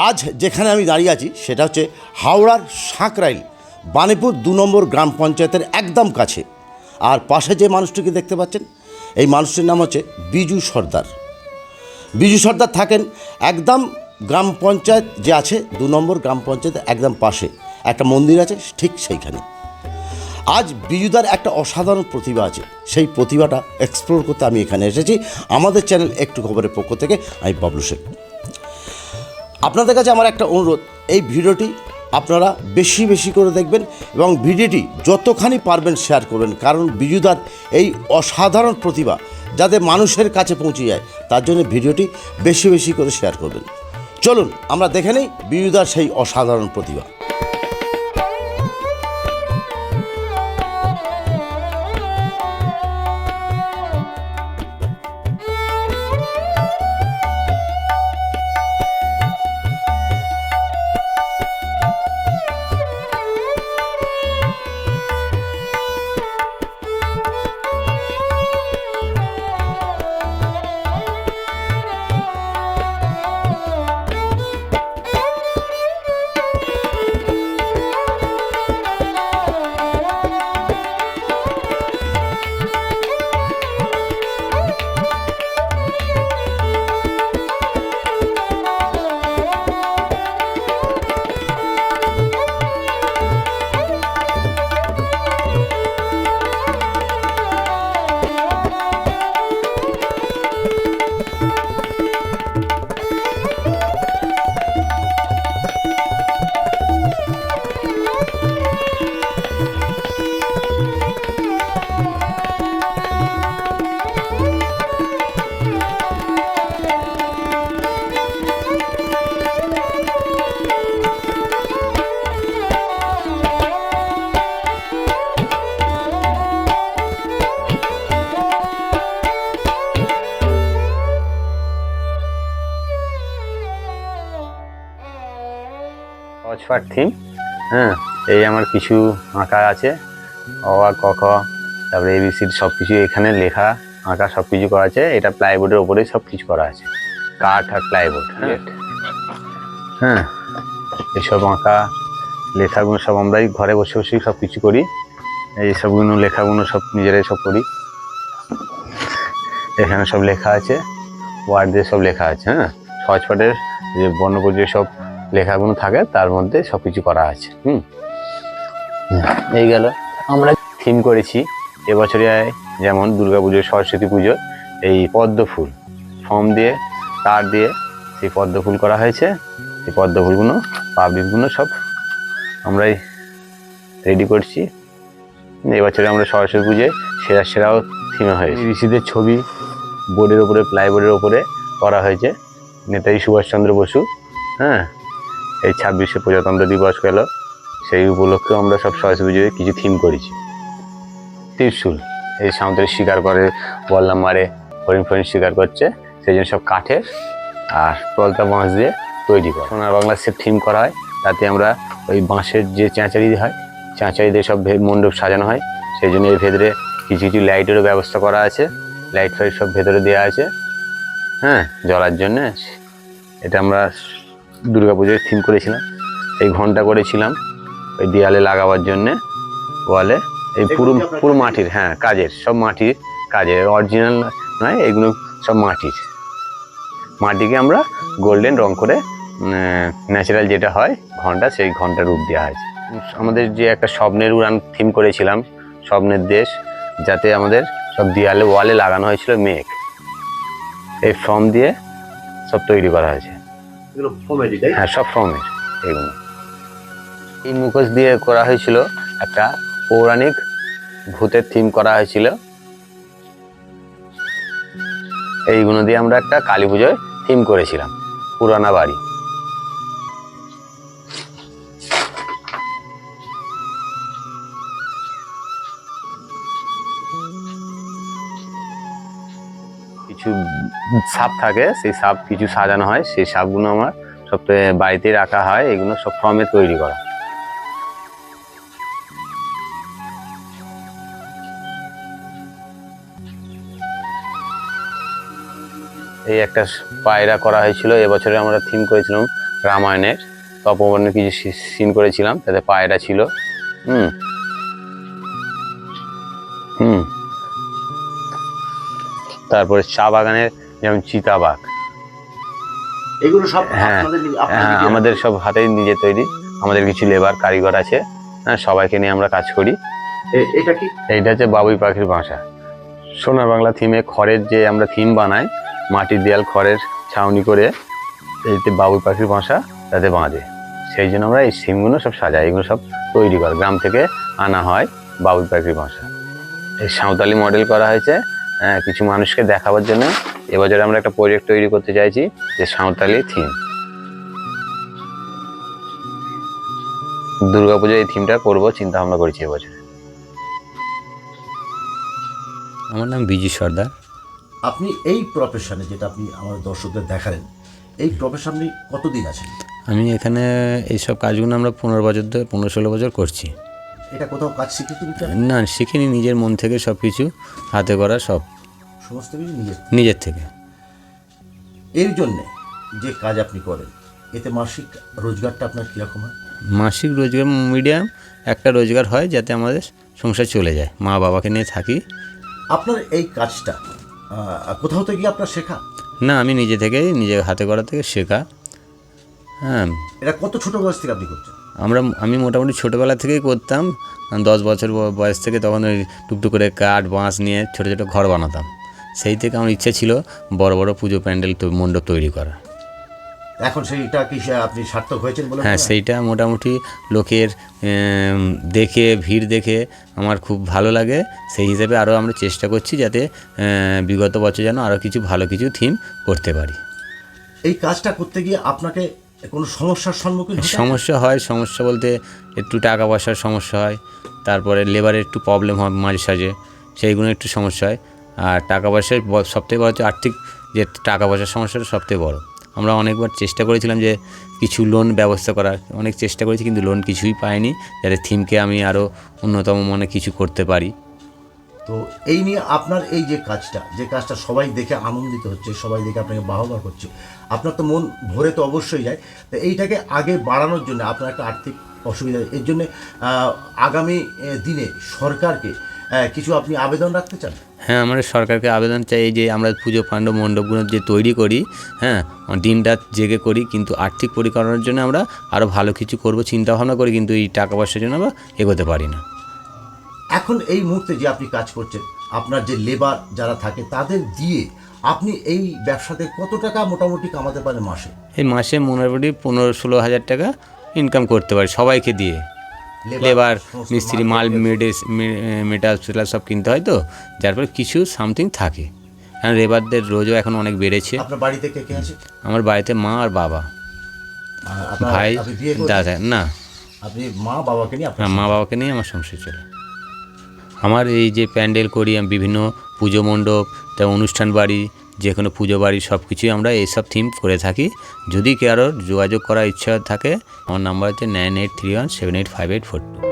আজ যেখানে আমি দাঁড়িয়ে আছি সেটা হচ্ছে হাওড়ার সাঁকরাইল বানিপুর ২ নম্বর গ্রাম পঞ্চায়েতের একদম কাছে। আর পাশে যে মানুষটিকে দেখতে পাচ্ছেন এই মানুষটির নাম হচ্ছে বিজু সর্দার। বিজু সর্দার থাকেন একদম গ্রাম পঞ্চায়েত যে আছে ২ নম্বর গ্রাম পঞ্চায়েতের একদম পাশে একটা মন্দির আছে ঠিক সেইখানে। আজ বিজুদার একটা অসাধারণ প্রতিভা আছে, সেই প্রতিভাটা এক্সপ্লোর করতে আমি এখানে এসেছি। আমাদের চ্যানেল একটু খবরের পক্ষ থেকে আমি বাবলু শেখ। আপনাদের কাছে আমার একটা অনুরোধ, এই ভিডিওটি আপনারা বেশি বেশি করে দেখবেন এবং ভিডিওটি যতখানি পারবেন শেয়ার করবেন, কারণ বিজুদার এই অসাধারণ প্রতিভা যাতে মানুষের কাছে পৌঁছে যায় তার জন্য ভিডিওটি বেশি বেশি করে শেয়ার করবেন। চলুন আমরা দেখে নিই বিজুদার সেই অসাধারণ প্রতিভা। সহজপাঠ থিম। হ্যাঁ, এই আমার কিছু আঁকা আছে, অ আ ক খ, তারপরে এবিসিডি সব কিছু এখানে লেখা আঁকা সব কিছু করা আছে। এটা প্লাইবোর্ডের ওপরেই সব কিছু করা আছে, কাঠ আর প্লাইবোর্ড। হ্যাঁ, এইসব আঁকা লেখাগুলো সব আমরাই ঘরে বসে বসেই সব কিছু করি। এই সবগুলো লেখাগুলো সব নিজেরাই সব করি। এখানে সব লেখা আছে, ওয়ার্ড দিয়ে সব লেখা আছে। হ্যাঁ, সহজপাঠের যে বর্ণপরিচয় সব লেখাগুলো থাকে তার মধ্যে সব কিছু করা আছে। এই গেল আমরা থিম করেছি এবছরে, যেমন দুর্গাপুজো, সরস্বতী পুজো, এই পদ্ম ফুল ফর্ম দিয়ে তার দিয়ে সেই পদ্ম ফুল করা হয়েছে। এই পদ্ম ফুলগুলো পাবলিকগুলো সব আমরাই রেডি করছি। এবছরে আমরা সরস্বতী পুজোয় সেরাও থিমে হয়েছে। ঋষিদের ছবি বোর্ডের ওপরে, প্লাইবোর্ডের ওপরে করা হয়েছে। নেতাজি সুভাষচন্দ্র বসু, হ্যাঁ, এই 26শে প্রজাতন্ত্র দিবস গেল, সেই উপলক্ষে আমরা সব সরস্বতী পুজোয় কিছু থিম করেছি। ত্রিশূল, এই সাঁওতালি শিকার করে, বললাম মারে, হরিণ ফরিণ শিকার করছে, সেই জন্য সব কাঠের আর তলতা বাঁশ দিয়ে তৈরি করে সোনার বাংলা সে থিম করা হয়। তাতে আমরা ওই বাঁশের যে চাঁচারি হয়, চাঁচারি দিয়ে সব মণ্ডপ সাজানো হয়। সেই জন্য এর ভেতরে কিছু কিছু লাইটেরও ব্যবস্থা করা আছে, লাইট ফাইট সব ভেতরে দেওয়া আছে, হ্যাঁ, জ্বলার জন্যে। এটা আমরা দুর্গাপুজোয় থিম করেছিলাম। এই ঘন্টা করেছিলাম ওই দেয়ালে লাগাবার জন্যে, ওয়ালে। এই পুরো মাটির, হ্যাঁ, কাজের, সব মাটির কাজের, অরিজিনাল নয়, এগুলো সব মাটিকে আমরা গোল্ডেন রং করে ন্যাচারাল যেটা হয় ঘন্টা, সেই ঘন্টার রূপ দেওয়া হয়েছে। আমাদের যে একটা স্বপ্নের উড়ান থিম করেছিলাম, স্বপ্নের দেশ, যাতে আমাদের সব দেয়ালে ওয়ালে লাগানো হয়েছিল মেঘ। এই ফর্ম দিয়ে সব তৈরি করা হয়েছে। হ্যাঁ, সব ফর্মের এগুলো। এই মুখোশ দিয়ে করা হয়েছিল একটা পৌরাণিক ভূতের থিম করা হয়েছিল। এইগুলো দিয়ে আমরা একটা কালী পুজোয় থিম করেছিলাম, পুরানা বাড়ি। কিছু সাপ থাকে, সেই সাপ কিছু সাজানো হয়, সেই সাপগুলো আমার সব বাড়িতে রাখা হয়। এগুলো সব ফর্মে তৈরি করা। এই একটা পায়রা করা হয়েছিল। এবছরে আমরা থিম করেছিলাম রামায়ণের তপবনের কিছু সিন করেছিলাম, তাতে পায়রা ছিল। হুম হুম তারপরে চা বাগানের যেমন চিতাবাঘ, এগুলো সব হ্যাঁ হ্যাঁ আপনাদের আমাদের সব হাতেই নিজে তৈরি। আমাদের কিছু লেবার কারিগর আছে, হ্যাঁ সবাইকে নিয়ে আমরা কাজ করি। এটা কি? এইটা হচ্ছে বাবুই পাখির বাসা। সোনার বাংলা থিমে খড়ের যে আমরা থিম বানাই, মাটির দেয়াল খড়ের ছাউনি করে এইতে বাবুই পাখির বাসা তাতে বাঁধে। সেই জন্য আমরা এই থিমগুলো সব সাজাই। এগুলো সব তৈরি করা গ্রাম থেকে আনা হয় বাবুই পাখির বাসা। এই সাঁওতালি মডেল করা হয়েছে কিছু মানুষকে দেখাবার জন্য। এবছরে আমরা একটা প্রজেক্ট তৈরি করতে চাইছি যে সাঁওতালি থিম। দুর্গাপুজোয় এই থিমটা করবো চিন্তা ভাবনা করেছি এবছরে। আমার নাম বিজু সর্দার। আপনি এই প্রফেশনে, যেটা আপনি আমাদের দর্শকদের দেখালেন, এই প্রফেশনে কতদিন আছেন? আমি এখানে এইসব কাজগুলো আমরা 15-16 বছর করছি। এটা কোথাও কাজ শিখেছেন? না, শিখিনি, নিজের মন থেকে সব কিছু হাতে করা, সব সমস্ত কিছু নিজের থেকে। এর জন্যে যে কাজ আপনি করেন, এতে মাসিক রোজগারটা আপনার কীরকম হয়? মাসিক রোজগার মিডিয়াম একটা রোজগার হয়, যাতে আমাদের সংসার চলে যায়। মা বাবাকে নিয়ে থাকি। আপনার এই কাজটা কোথাও থেকে আপনার শেখা? না, আমি নিজে থেকেই, নিজের হাতে করা থেকে শেখা। হ্যাঁ, এটা কত ছোট বয়স থেকে আপনি করছেন? আমি মোটামুটি ছোটোবেলা থেকেই করতাম। 10 বছর বয়স থেকে তখন ওই টুকটুক করে কাঠ বাঁশ নিয়ে ছোটো ছোটো ঘর বানাতাম। সেই থেকে আমার ইচ্ছে ছিল বড় বড় পুজো প্যান্ডেল মণ্ডপ তৈরি করা। এখন সেইটা কি আপনি সার্থক হয়েছেন বলে? হ্যাঁ, সেইটা মোটামুটি লোকের দেখে, ভিড় দেখে আমার খুব ভালো লাগে। সেই হিসেবে আরও আমরা চেষ্টা করছি যাতে বিগত বছর যেন আরও কিছু ভালো কিছু থিম করতে পারি। এই কাজটা করতে গিয়ে আপনাকে কোনো সমস্যার সম্মুখীন হতে হয়? সমস্যা বলতে একটু টাকা পয়সার সমস্যা হয়, তারপরে লেবারের একটু প্রবলেম হয় মাঝে সাঝে, সেইগুলো একটু সমস্যা হয়। আর টাকা পয়সার সবথেকে বড় হচ্ছে আর্থিক, যে টাকা পয়সার সমস্যাটা সবথেকে বড়। আমরা অনেকবার চেষ্টা করেছিলাম যে কিছু লোন ব্যবস্থা করার, অনেক চেষ্টা করেছি, কিন্তু লোন কিছুই পাইনি, যাতে থিমকে আমি আরও উন্নতম মনে কিছু করতে পারি। তো এই নিয়ে আপনার এই যে কাজটা সবাই দেখে আনন্দিত হচ্ছে, সবাই দেখে আপনাকে বাহবা করছে, আপনার তো মন ভরে তো অবশ্যই যায়। তো এইটাকে আগে বাড়ানোর জন্য আপনার একটা আর্থিক অসুবিধা, এর জন্য আগামী দিনে সরকারকে কিছু আপনি আবেদন রাখতে চান? হ্যাঁ, আমরা সরকারকে আবেদন চাই যে আমরা পুজো মণ্ডপগুলো যে তৈরি করি, হ্যাঁ দিনরাত জেগে করি, কিন্তু আর্থিক পরিকল্পনার জন্য আমরা আরও ভালো কিছু করব চিন্তা ভাবনা করি, কিন্তু এই টাকা পয়সার জন্য আমরা এগোতে পারি না। এখন এই মুহূর্তে যে আপনি কাজ করছেন, আপনার যে লেবার যারা থাকে তাদের দিয়ে আপনি এই ব্যবসাতে কত টাকা মোটামুটি কামাতে পারেন মাসে? এই মাসে মোটামুটি 15-16 হাজার টাকা ইনকাম করতে পারি সবাইকে দিয়ে। লেবার, মিস্ত্রি, মাল মেটাল সব কিনতে হয়, তো যার ফলে কিছু সামথিং থাকে। কারণ লেবারদের রোজও এখন অনেক বেড়েছে। আপনার বাড়িতে কে কে আছে? আমার বাড়িতে মা আর বাবা, ভাই, দাদা। না, আপনি মা বাবাকে নিয়ে? হ্যাঁ, মা বাবাকে নিয়ে আমার সংসার চলে। আমার এই যে প্যান্ডেল করি, আমি বিভিন্ন পুজো মণ্ডপ, তা অনুষ্ঠান বাড়ি, যে কোনো পুজো বাড়ি সব কিছুই আমরা এইসব থিম করে থাকি। যদি কারোর যোগাযোগ করার ইচ্ছা থাকে, আমার নাম্বার হচ্ছে 9831785842।